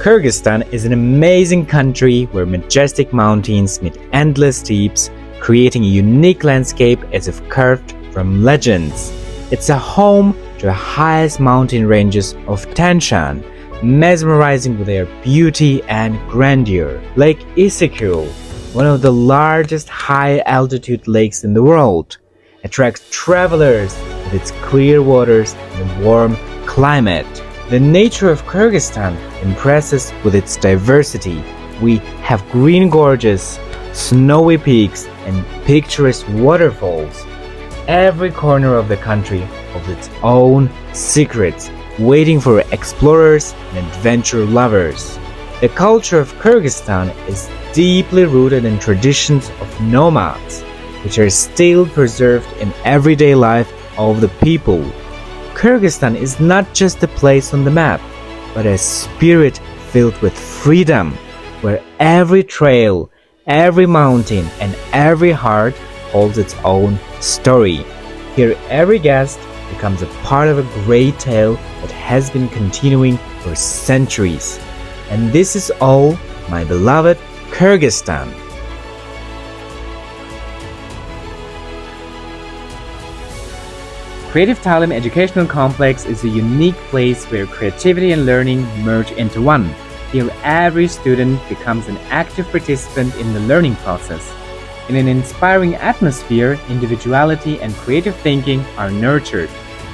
Kyrgyzstan is an amazing country where majestic mountains meet endless steeps, creating a unique landscape as if carved from legends. It's a home to the highest mountain ranges of Tanshan, mesmerizing with their beauty and grandeur. Lake Issyk, one of the largest high-altitude lakes in the world, attracts travelers with its clear waters and warm climate. The nature of Kyrgyzstan impresses with its diversity. We have green gorges, snowy peaks, and picturesque waterfalls. Every corner of the country holds its own secrets, waiting for explorers and adventure lovers. The culture of Kyrgyzstan is deeply rooted in traditions of nomads, which are still preserved in everyday life of the people. Kyrgyzstan is not just a place on the map, but a spirit filled with freedom, where every trail, every mountain, and every heart holds its own story. Here, every guest becomes a part of a great tale that has been continuing for centuries. And this is all, my beloved Kyrgyzstan. Creative-Taalim Educational Complex is a unique place where creativity and learning merge into one. Here, every student becomes an active participant in the learning process. In an inspiring atmosphere, individuality and creative thinking are nurtured.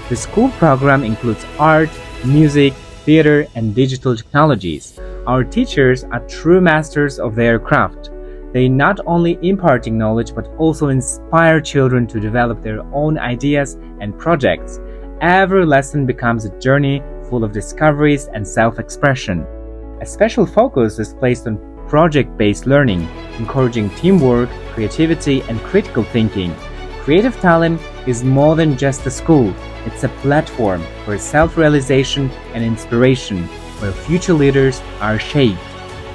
The school program includes art, music, theater, and digital technologies. Our teachers are true masters of their craft. They not only imparting knowledge but also inspire children to develop their own ideas and projects. Every lesson becomes a journey full of discoveries and self-expression. A special focus is placed on project-based learning, encouraging teamwork, creativity, and critical thinking. Creative-Taalim is more than just a school. It's a platform for self-realization and inspiration, where future leaders are shaped.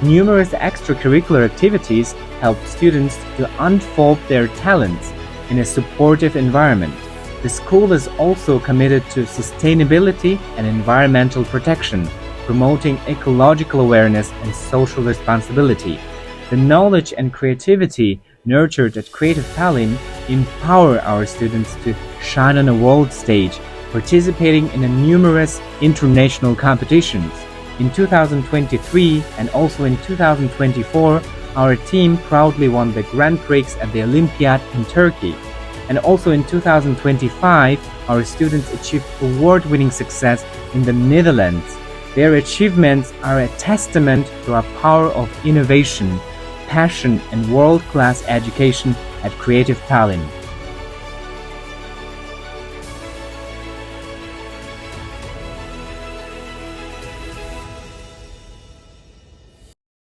Numerous extracurricular activities help students to unfold their talents in a supportive environment. The school is also committed to sustainability and environmental protection, promoting ecological awareness and social responsibility. The knowledge and creativity nurtured at Creative-Taalim empower our students to shine on a world stage, participating in numerous international competitions. In 2023 and also in 2024, our team proudly won the Grand Prix at the Olympiad in Turkey. And also in 2025, our students achieved award-winning success in the Netherlands. Their achievements are a testament to our power of innovation, passion, and world-class education at Creative-Taalim.